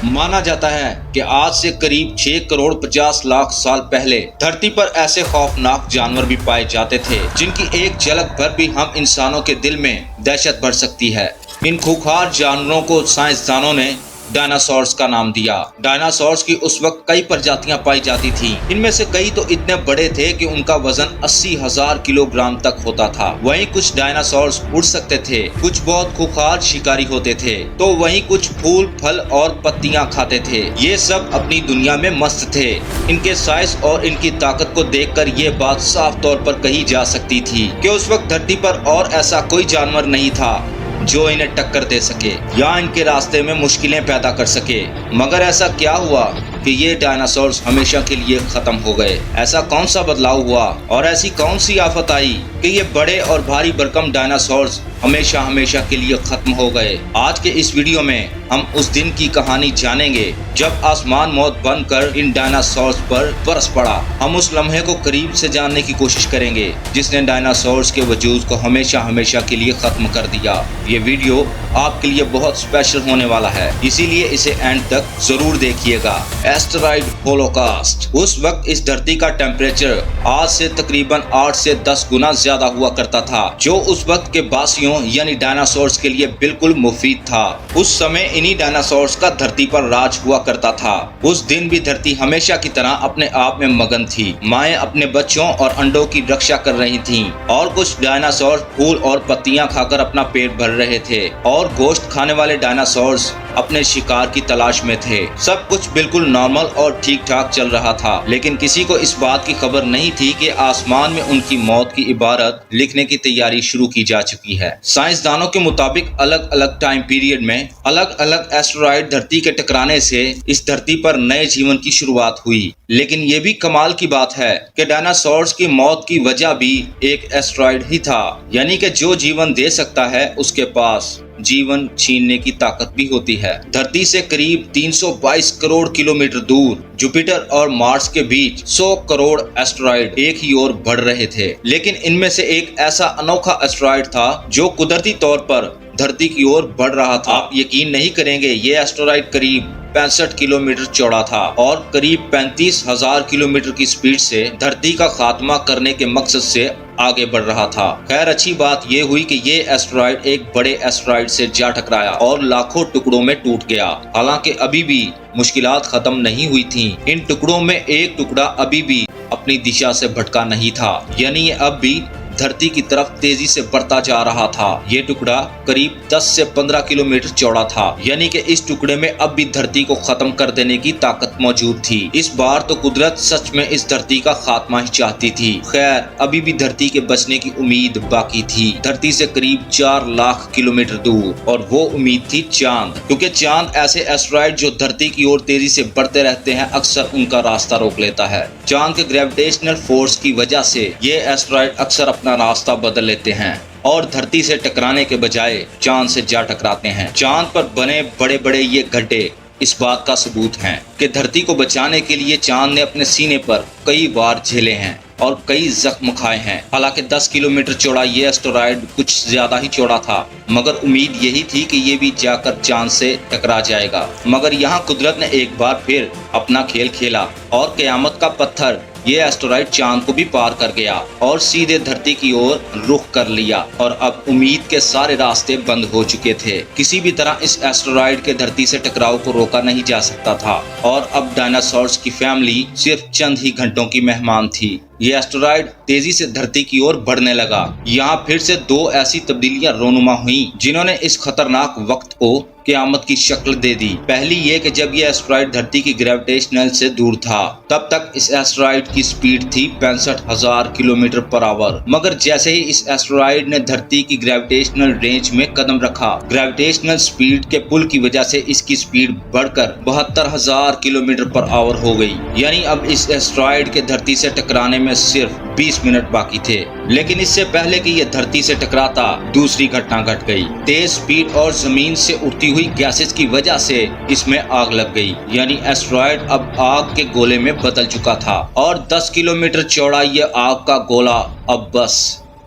माना जाता है कि आज से करीब 6 करोड़ 50 लाख साल पहले धरती पर ऐसे खौफनाक जानवर भी पाए जाते थे जिनकी एक झलक भर भी हम इंसानों के दिल में दहशत भर सकती है। इन खूंखार जानवरों को साइंसदानों ने डायनासोर्स का नाम दिया। डायनासोर्स की उस वक्त कई प्रजातियां पाई जाती थी। इनमें से कई तो इतने बड़े थे कि उनका वजन 80,000 किलोग्राम तक होता था। वहीं कुछ डायनासोर्स उड़ सकते थे, कुछ बहुत खूंखार शिकारी होते थे, तो वहीं कुछ फूल फल और पत्तियां खाते थे। ये सब अपनी दुनिया में मस्त थे। इनके साइज और इनकी ताकत को देखकर ये बात साफ तौर पर कही जा सकती थी कि उस वक्त धरती पर और ऐसा कोई जानवर नहीं था जो इन्हें टक्कर दे सके या इनके रास्ते में मुश्किलें पैदा कर सके। मगर ऐसा क्या हुआ कि ये डायनासोर्स हमेशा के लिए खत्म हो गए? ऐसा कौन सा बदलाव हुआ और ऐसी कौन सी आफत आई कि ये बड़े और भारी भरकम डायनासोर्स हमेशा हमेशा के लिए खत्म हो गए? आज के इस वीडियो में हम उस दिन की कहानी जानेंगे जब आसमान मौत बनकर इन डायनासोर्स पर बरस पड़ा। हम उस लम्हे को करीब से जानने की कोशिश करेंगे जिसने डायनासोर्स के वजूद को हमेशा हमेशा के लिए खत्म कर दिया। ये वीडियो आपके लिए बहुत स्पेशल होने वाला है, इसीलिए इसे एंड तक जरूर देखिएगा। Asteroid Holocaust. उस वक्त इस धरती का टेम्परेचर आज से तकरीबन 8 से 10 गुना ज्यादा हुआ करता था, जो उस वक्त के बासियों यानी डायनासोर्स के लिए बिल्कुल मुफीद था। उस समय इन्हीं डायनासोर्स का धरती पर राज हुआ करता था। उस दिन भी धरती हमेशा की तरह अपने आप में मगन थी। माएं अपने बच्चों और अंडों की रक्षा कर रही थीं और कुछ डायनासोर फूल और पत्तियां खाकर अपना पेट भर रहे थे और गोश्त खाने वाले डायनासोर्स अपने शिकार की तलाश में थे। सब कुछ बिल्कुल नॉर्मल और ठीक ठाक चल रहा था, लेकिन किसी को इस बात की खबर नहीं थी कि आसमान में उनकी मौत की इबारत लिखने की तैयारी शुरू की जा चुकी है। साइंसदानों के मुताबिक अलग अलग टाइम पीरियड में अलग अलग एस्टेरॉयड धरती के टकराने से इस धरती पर नए जीवन की शुरुआत हुई। लेकिन ये भी कमाल की बात है कि डायनासोर्स की मौत की वजह भी एक एस्टेरॉयड ही था, यानी कि जो जीवन दे सकता है उसके पास जीवन छीनने की ताकत भी होती है। धरती से करीब 322 करोड़ किलोमीटर दूर जुपिटर और मार्स के बीच 100 करोड़ एस्टेरॉयड एक ही ओर बढ़ रहे थे, लेकिन इनमें से एक ऐसा अनोखा एस्टेरॉयड था जो कुदरती तौर पर धरती की ओर बढ़ रहा था। आप यकीन नहीं करेंगे, ये एस्टेरॉयड करीब 65 किलोमीटर चौड़ा था और करीब 35,000 किलोमीटर की स्पीड से धरती का खात्मा करने के मकसद से आगे बढ़ रहा था। खैर, अच्छी बात यह हुई कि ये एस्टेरॉयड एक बड़े एस्टेरॉयड से जा टकराया और लाखों टुकड़ों में टूट गया। हालांकि अभी भी मुश्किलात खत्म नहीं हुई थीं। इन टुकड़ों में एक टुकड़ा अभी भी अपनी दिशा से भटका नहीं था, यानी ये अब भी धरती की तरफ तेजी से बढ़ता जा रहा था। ये टुकड़ा करीब 10 से 15 किलोमीटर चौड़ा था, यानी कि इस टुकड़े में अब भी धरती को खत्म कर देने की ताकत मौजूद थी। इस बार तो कुदरत सच में इस धरती का खात्मा ही चाहती थी। खैर, अभी भी धरती के बचने की उम्मीद बाकी थी। धरती से करीब 4 लाख किलोमीटर दूर, और वो उम्मीद थी चांद, क्योंकि चांद ऐसे एस्टेरॉयड जो धरती की ओर तेजी से बढ़ते रहते हैं अक्सर उनका रास्ता रोक लेता है। चांद के ग्रेविटेशनल फोर्स की वजह से ये एस्टेरॉयड अक्सर अपना रास्ता बदल लेते हैं और धरती से टकराने के बजाय चांद से जा टकराते हैं। चांद पर बने बड़े बड़े ये गड्ढे इस बात का सबूत हैं कि धरती को बचाने के लिए चांद ने अपने सीने पर कई बार झेले हैं और कई जख्म खाए हैं। हालांकि 10 किलोमीटर चौड़ा ये एस्टेरॉयड कुछ ज्यादा ही चौड़ा था, मगर उम्मीद यही थी कि ये भी जाकर चांद से टकरा जाएगा। मगर यहाँ कुदरत ने एक बार फिर अपना खेल खेला और क़यामत का पत्थर ये एस्टेरॉयड चांद को भी पार कर गया और सीधे धरती की ओर रुख कर लिया, और अब उम्मीद के सारे रास्ते बंद हो चुके थे। किसी भी तरह इस एस्टेरॉयड के धरती से टकराव को रोका नहीं जा सकता था और अब डायनासोर्स की फैमिली सिर्फ चंद ही घंटों की मेहमान थी। ये एस्टेरॉयड तेजी से धरती की ओर बढ़ने लगा। यहाँ फिर से दो ऐसी तब्दीलियां रोनुमा हुई जिन्होंने इस खतरनाक वक्त को क़यामत की शक्ल दे दी। पहली ये कि जब ये एस्टेरॉयड धरती की ग्रेविटेशनल से दूर था, तब तक इस एस्टेरॉयड की स्पीड थी 65,000 किलोमीटर पर आवर। मगर जैसे ही इस एस्टेरॉयड ने धरती की ग्रेविटेशनल रेंज में कदम रखा, ग्रेविटेशनल स्पीड के पुल की वजह से इसकी स्पीड बढ़कर 72,000 किलोमीटर पर आवर हो गई। यानी अब इस एस्टेरॉयड के धरती से टकराने में सिर्फ 20 मिनट बाकी थे। लेकिन इससे पहले कि यह धरती से टकराता, दूसरी घटना घट गई। तेज स्पीड और जमीन से उड़ती हुई गैसेस की वजह से इसमें आग लग गई, यानी एस्टेरॉयड अब आग के गोले में बदल चुका था और 10 किलोमीटर चौड़ा यह आग का गोला अब बस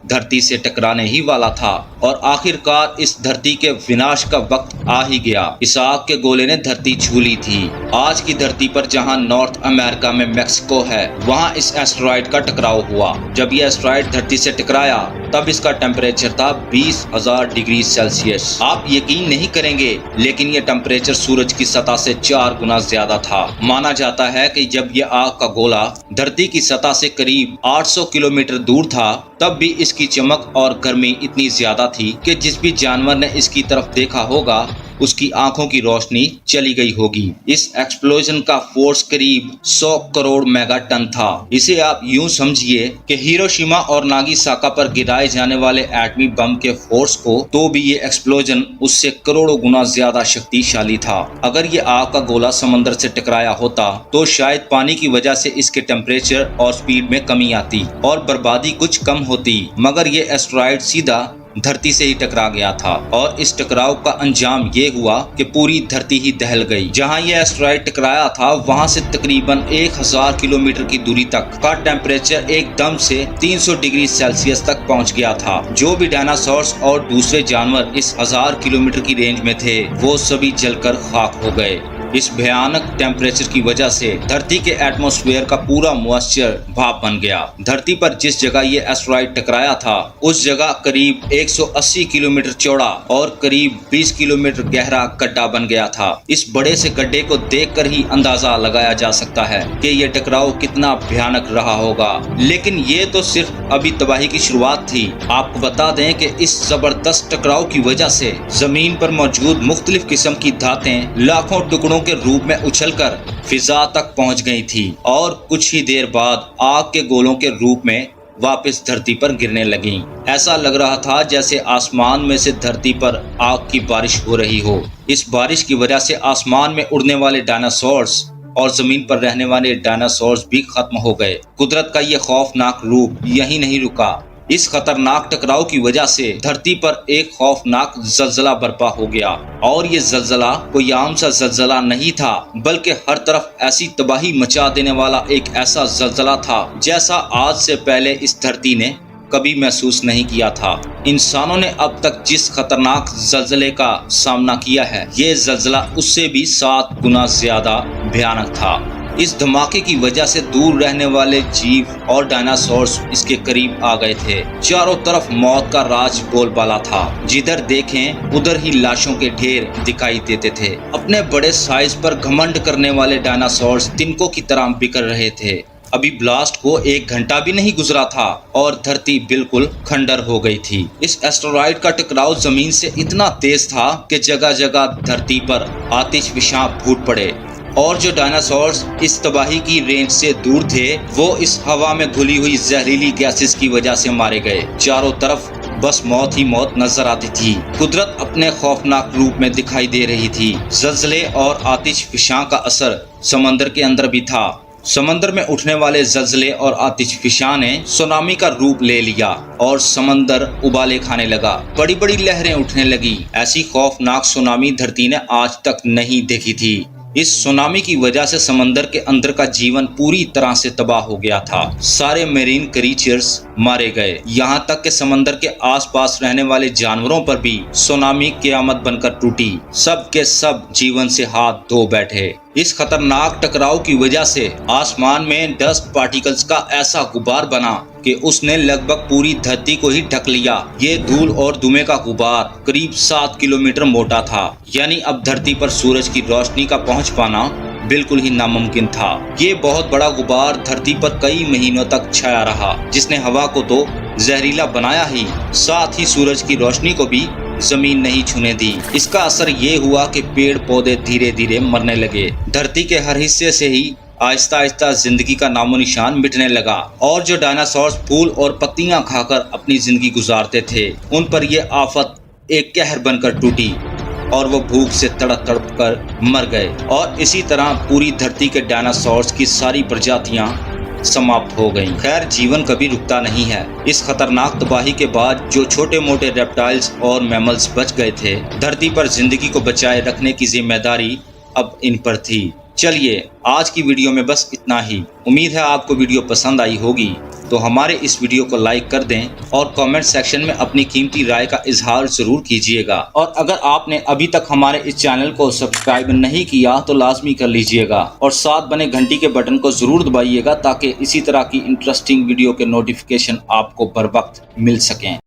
धरती से टकराने ही वाला था और आखिरकार इस धरती के विनाश का वक्त आ ही गया। इस आग के गोले ने धरती छू ली थी। आज की धरती पर जहां नॉर्थ अमेरिका में मैक्सिको है, वहां इस एस्टेरॉयड का टकराव हुआ। जब यह एस्टेरॉयड धरती से टकराया तब इसका टेम्परेचर था 20,000 डिग्री सेल्सियस। आप यकीन नहीं करेंगे, लेकिन यह टेम्परेचर सूरज की सतह से 4 गुना ज्यादा था। माना जाता है कि जब यह आग का गोला धरती की सतह से करीब 800 किलोमीटर दूर था, तब भी इसकी चमक और गर्मी इतनी ज्यादा थी कि जिस भी जानवर ने इसकी तरफ देखा होगा उसकी आंखों की रोशनी चली गई होगी। इस एक्सप्लोजन का फोर्स करीब 100 करोड़ मेगा टन था। इसे आप यूं समझिए कि हिरोशिमा और नागासाकी पर गिराए जाने वाले एटमी बम के फोर्स को तो भी ये एक्सप्लोजन उससे करोड़ों गुना ज्यादा शक्तिशाली था। अगर ये आग का गोला समंदर से टकराया होता तो शायद पानी की वजह से इसके टेम्परेचर और स्पीड में कमी आती और बर्बादी कुछ कम होती, मगर ये एस्टेरॉयड सीधा धरती से ही टकरा गया था और इस टकराव का अंजाम ये हुआ कि पूरी धरती ही दहल गई। जहां यह एस्टेरॉयड टकराया था वहां से तकरीबन 1000 किलोमीटर की दूरी तक का टेम्परेचर एकदम से 300 डिग्री सेल्सियस तक पहुंच गया था। जो भी डायनासोर्स और दूसरे जानवर इस 1000 किलोमीटर की रेंज में थे वो सभी जलकर खाक हो गए। इस भयानक टेम्परेचर की वजह से धरती के एटमॉस्फेयर का पूरा मॉइस्चर भाप बन गया। धरती पर जिस जगह ये एस्टेरॉयड टकराया था उस जगह करीब 180 किलोमीटर चौड़ा और करीब 20 किलोमीटर गहरा गड्ढा बन गया था। इस बड़े से गड्ढे को देखकर ही अंदाजा लगाया जा सकता है कि ये टकराव कितना भयानक रहा होगा। लेकिन ये तो सिर्फ अभी तबाही की शुरुआत थी। आपको बता दें कि इस जबरदस्त टकराव की वजह से जमीन पर मौजूद मुख्तलिफ किस्म की धातें लाखों टुकड़ों के रूप में उछलकर फिजा तक पहुंच गई थी और कुछ ही देर बाद आग के गोलों के रूप में वापस धरती पर गिरने लगी। ऐसा लग रहा था जैसे आसमान में से धरती पर आग की बारिश हो रही हो। इस बारिश की वजह से आसमान में उड़ने वाले डायनासोर्स और जमीन पर रहने वाले डायनासोर्स भी खत्म हो गए। कुदरत का ये खौफनाक रूप यही नहीं रुका। इस खतरनाक टकराव की वजह से धरती पर एक खौफनाक जलजला बर्पा हो गया और ये जलजला कोई आम सा जलजला नहीं था, बल्कि हर तरफ ऐसी तबाही मचा देने वाला एक ऐसा जलजला था जैसा आज से पहले इस धरती ने कभी महसूस नहीं किया था। इंसानों ने अब तक जिस खतरनाक जलजले का सामना किया है, ये जलजला उससे भी 7 गुना ज्यादा भयानक था। इस धमाके की वजह से दूर रहने वाले जीव और डायनासोर्स इसके करीब आ गए थे। चारों तरफ मौत का राज बोलबाला था। जिधर देखें उधर ही लाशों के ढेर दिखाई देते थे। अपने बड़े साइज पर घमंड करने वाले डायनासोर्स तिनकों की तरह बिखर रहे थे। अभी ब्लास्ट को 1 घंटा भी नहीं गुजरा था और धरती बिल्कुल खंडर हो गई थी। इस एस्टेरॉयड का टकराव जमीन से इतना तेज था कि जगह जगह धरती पर आतिशफिशां फूट पड़े और जो डायनासोर्स इस तबाही की रेंज से दूर थे वो इस हवा में घुली हुई जहरीली गैसेस की वजह से मारे गए। चारों तरफ बस मौत ही मौत नजर आती थी। कुदरत अपने खौफनाक रूप में दिखाई दे रही थी। जलजले और आतिशफिशां का असर समंदर के अंदर भी था। समंदर में उठने वाले जलजले और आतिशफिशां ने सुनामी का रूप ले लिया और समंदर उबाले खाने लगा। बड़ी बड़ी लहरें उठने लगी। ऐसी खौफनाक सुनामी धरती ने आज तक नहीं देखी थी। इस सुनामी की वजह से समंदर के अंदर का जीवन पूरी तरह से तबाह हो गया था। सारे मेरीन क्रीचर्स मारे गए। यहाँ तक कि समंदर के आसपास रहने वाले जानवरों पर भी सुनामी क़यामत बनकर टूटी। सब के सब जीवन से हाथ धो बैठे। इस खतरनाक टकराव की वजह से आसमान में डस्ट पार्टिकल्स का ऐसा गुबार बना कि उसने लगभग पूरी धरती को ही ढक लिया। ये धूल और धुएं का गुबार करीब 7 किलोमीटर मोटा था। यानी अब धरती पर सूरज की रोशनी का पहुंच पाना बिल्कुल ही नामुमकिन था। ये बहुत बड़ा गुबार धरती पर कई महीनों तक छाया रहा, जिसने हवा को तो जहरीला बनाया ही, साथ ही सूरज की रोशनी को भी जमीन नहीं छूने दी। इसका असर ये हुआ कि पेड़ पौधे धीरे धीरे मरने लगे। धरती के हर हिस्से से ही आहिस्ता आहिस्ता जिंदगी का नामो निशान मिटने लगा और जो डायनासोर्स फूल और पत्तियां खाकर अपनी जिंदगी गुजारते थे, उन पर यह आफत एक कहर बनकर टूटी और वो भूख से तड़प तड़प कर मर गए। और इसी तरह पूरी धरती के डायनासोर्स की सारी प्रजातियां समाप्त हो गईं। खैर, जीवन कभी रुकता नहीं है। इस खतरनाक तबाही के बाद जो छोटे मोटे रेप्टाइल्स और मैमल्स बच गए थे, धरती पर जिंदगी को बचाए रखने की जिम्मेदारी अब इन पर थी। चलिए आज की वीडियो में बस इतना ही। उम्मीद है आपको वीडियो पसंद आई होगी, तो हमारे इस वीडियो को लाइक कर दें और कमेंट सेक्शन में अपनी कीमती राय का इजहार जरूर कीजिएगा। और अगर आपने अभी तक हमारे इस चैनल को सब्सक्राइब नहीं किया तो लाजमी कर लीजिएगा और साथ बने घंटी के बटन को जरूर दबाइएगा ताकि इसी तरह की इंटरेस्टिंग वीडियो के नोटिफिकेशन आपको बर वक्त मिल सकें।